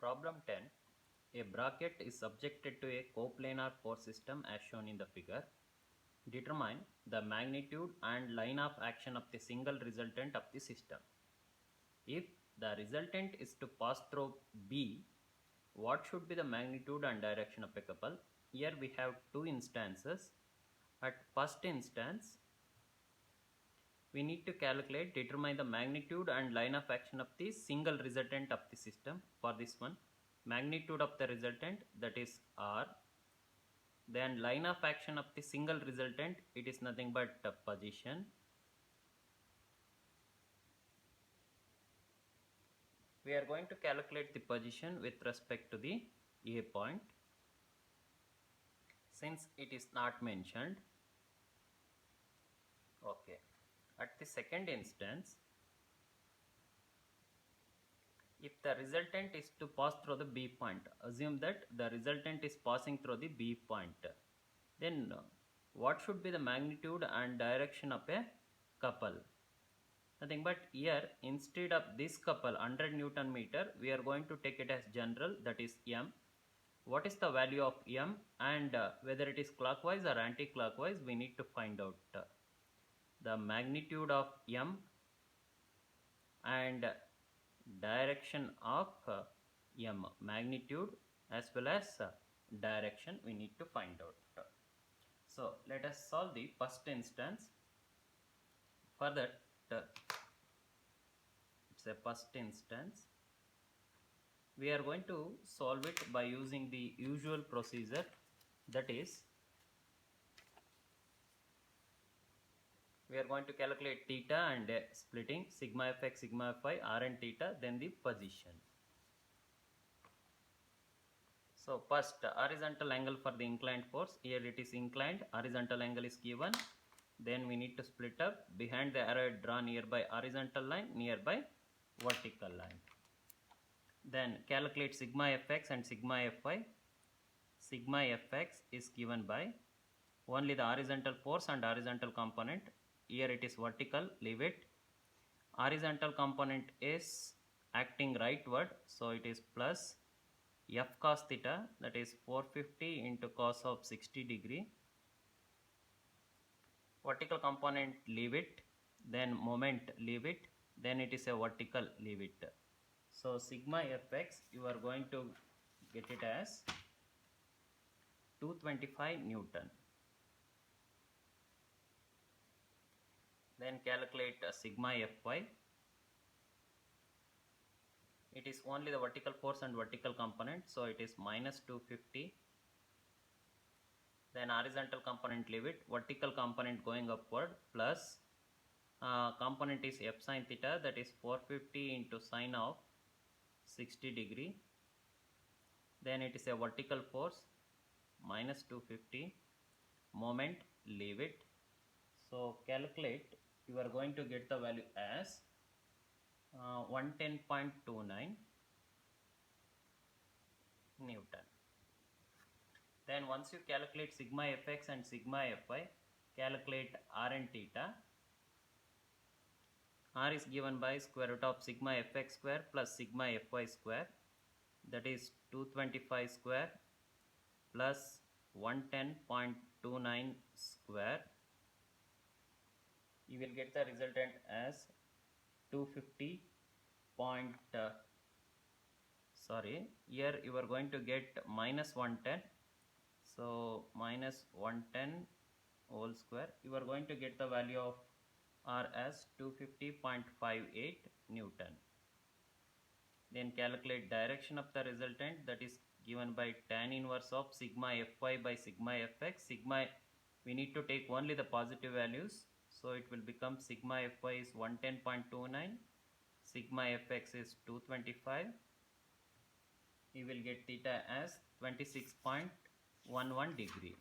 Problem 10. A bracket is subjected to a coplanar force system as shown in the figure. Determine the magnitude and line of action of the single resultant of the system. If the resultant is to pass through B, what should be the magnitude and direction of a couple? Here we have two instances. At first instance, we need to determine the magnitude and line of action of the single resultant of the system. For this one, magnitude of the resultant, that is R. Then line of action of the single resultant, it is nothing but position. We are going to calculate the position with respect to the A point, since it is not mentioned. Okay. At the second instance, if the resultant is to pass through the B point, assume that the resultant is passing through the B point, then what should be the magnitude and direction of a couple? Nothing but here, instead of this couple 100 Newton meter, we are going to take it as general, that is M. What is the value of M, and whether it is clockwise or anti-clockwise, we need to find out. The magnitude of M and direction of M, magnitude as well as direction, we need to find out. So let us solve the first instance. For that, it's a first instance. We are going to solve it by using the usual procedure, that is, we are going to calculate theta and splitting sigma fx, sigma fy, r and theta, then the position. So first, horizontal angle for the inclined force. Here it is inclined, horizontal angle is given. Then we need to split up. Behind the arrow, draw nearby horizontal line, nearby vertical line. Then calculate sigma fx and sigma fy. Sigma fx is given by only the horizontal force and horizontal component. Here it is vertical, leave it. Horizontal component is acting rightward, so it is plus f cos theta, that is 450 into cos of 60 degree. Vertical component, leave it. Then moment, leave it. Then it is a vertical, leave it. So sigma fx, you are going to get it as 225 Newton. Then calculate sigma fy. It is only the vertical force and vertical component, so it is minus 250. Then horizontal component, leave it. Vertical component going upward, plus component is f sin theta, that is 450 into sine of 60 degree. Then it is a vertical force, minus 250. Moment, leave it. So calculate, you are going to get the value as 110.29 Newton. Then once you calculate sigma fx and sigma fy, calculate r and theta. R is given by square root of sigma fx square plus sigma fy square, that is 225 square plus 110.29 square. You will get the resultant as 250 point, here you are going to get minus 110. So minus 110 whole square, you are going to get the value of R as 250.58 Newton. Then calculate direction of the resultant, that is given by tan inverse of sigma fy by sigma fx. Sigma, we need to take only the positive values, so it will become sigma fy is 110.29, sigma fx is 225. You will get theta as 26.11 degree.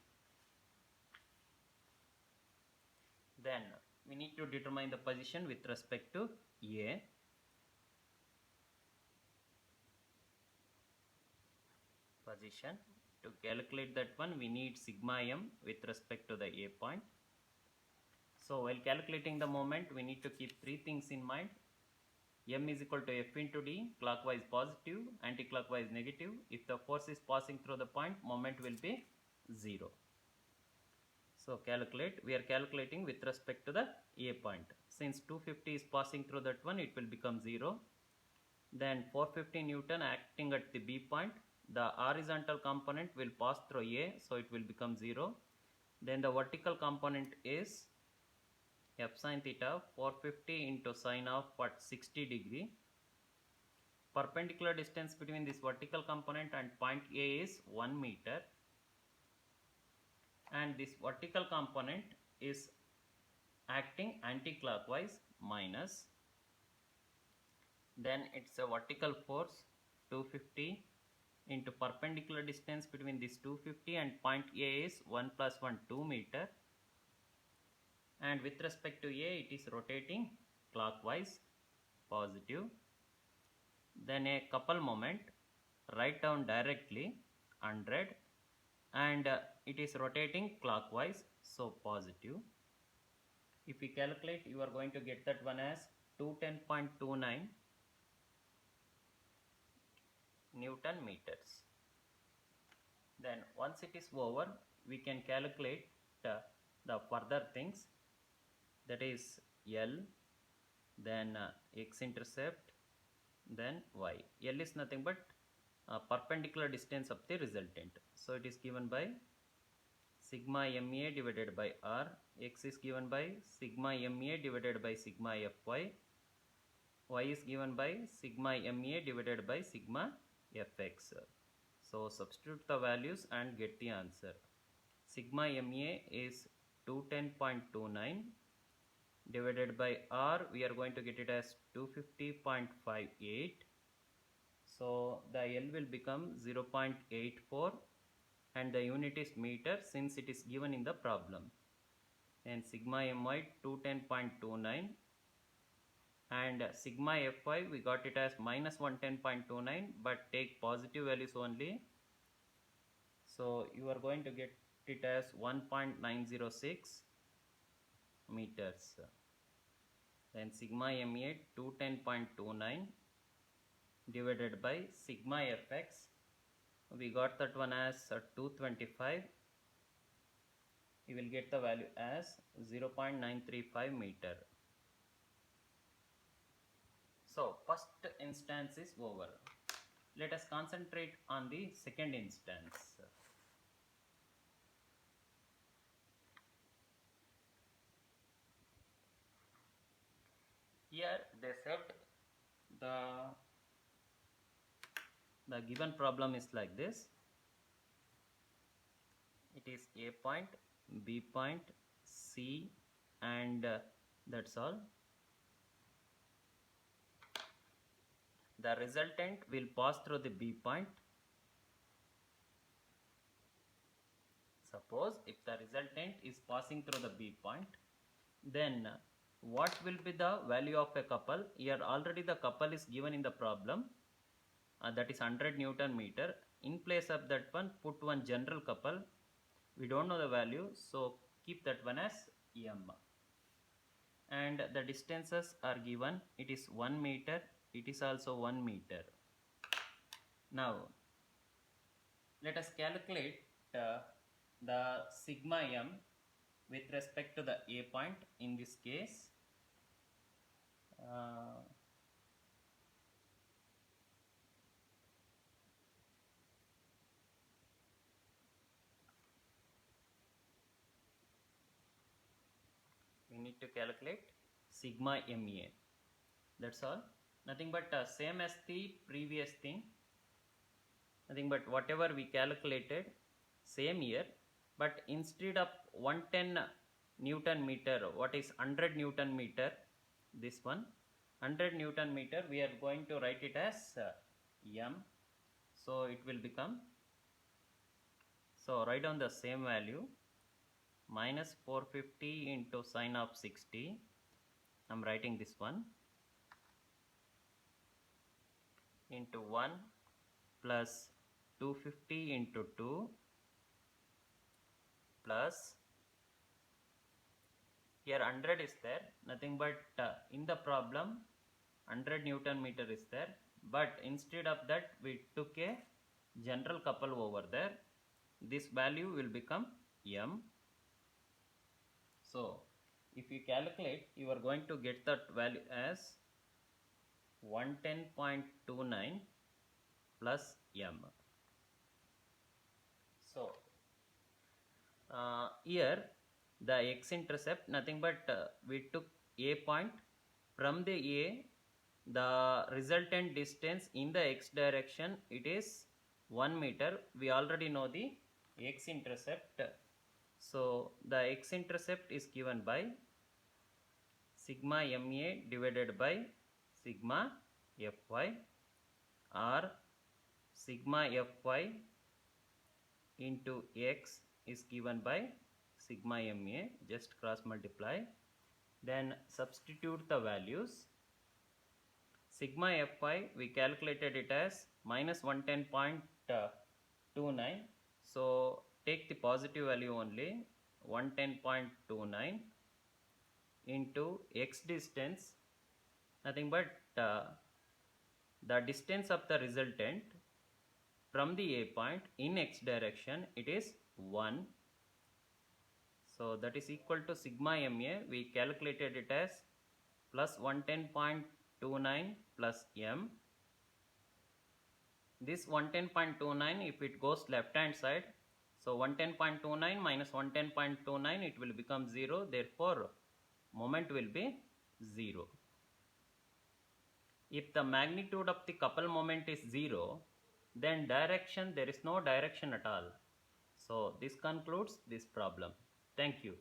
Then we need to determine the position with respect to A. Position, to calculate that one, we need sigma m with respect to the A point. So while calculating the moment, we need to keep three things in mind. M is equal to F into D, clockwise positive, anti-clockwise negative. If the force is passing through the point, moment will be 0. So calculate, we are calculating with respect to the A point. Since 250 is passing through that one, it will become 0. Then 450 Newton acting at the B point, the horizontal component will pass through A, so it will become 0. Then the vertical component is F sin theta 450 into sine of 60 degree. Perpendicular distance between this vertical component and point A is 1 meter. And this vertical component is acting anti-clockwise minus. Then it's a vertical force 250 into perpendicular distance between this 250 and point A is 1 plus 1 2 meter. And with respect to A, it is rotating clockwise positive. Then a couple moment, write down directly 100, and it is rotating clockwise, so positive. If we calculate, you are going to get that one as 210.29 Newton meters. Then once it is over, we can calculate the further things, that is L, then x-intercept, then y. L is nothing but perpendicular distance of the resultant. So it is given by sigma MA divided by R. X is given by sigma MA divided by sigma Fy. Y is given by sigma MA divided by sigma Fx. So substitute the values and get the answer. Sigma MA is 210.29 divided by R, we are going to get it as 250.58. So the L will become 0.84 and the unit is meter since it is given in the problem. And sigma My 210.29 and sigma Fy we got it as minus 110.29, but take positive values only. So you are going to get it as 1.906 meters. Then sigma Ma 210.29 divided by sigma Fx, we got that one as 225. You will get the value as 0.935 meter. So first instance is over. Let us concentrate on the second instance. Here they said the given problem is like this. It is A point, B point, C, and that's all. The resultant will pass through the B point. Suppose if the resultant is passing through the B point, then what will be the value of a couple? Here already the couple is given in the problem, that is 100 Newton meter. In place of that one, put one general couple. We don't know the value, so keep that one as M. And the distances are given. It is 1 meter. It is also 1 meter. Now let us calculate the sigma M with respect to the A point. In this case, we need to calculate sigma Ma. That's all. Nothing but same as the previous thing. Nothing but whatever we calculated, same here. But instead of 110 Newton meter, what is 100 Newton meter? This one, 100 Newton meter, we are going to write it as M. So it will become, so write down the same value, minus 450 into sine of 60. I'm writing this one, into 1 plus 250 into 2 plus, here 100 is there, nothing but in the problem 100 Newton meter is there, but instead of that we took a general couple over there. This value will become m. So if you calculate, you are going to get that value as 110.29 plus m. So here the x-intercept nothing but we took a point. From the A, the resultant distance in the x direction, it is 1 meter. We already know the x-intercept. So the x-intercept is given by sigma ma divided by sigma fy, or sigma fy into x is given by sigma ma. Just cross multiply, then substitute the values. Sigma fy, we calculated it as minus 110.29. So take the positive value only, 110.29 into x distance, nothing but the distance of the resultant from the A point in x direction, it is 1. So that is equal to sigma ma. We calculated it as plus 110.29 plus m. This 110.29, if it goes left hand side, so 110.29 minus 110.29, it will become 0. Therefore, moment will be 0. If the magnitude of the couple moment is 0, then direction, there is no direction at all. So this concludes this problem. Thank you.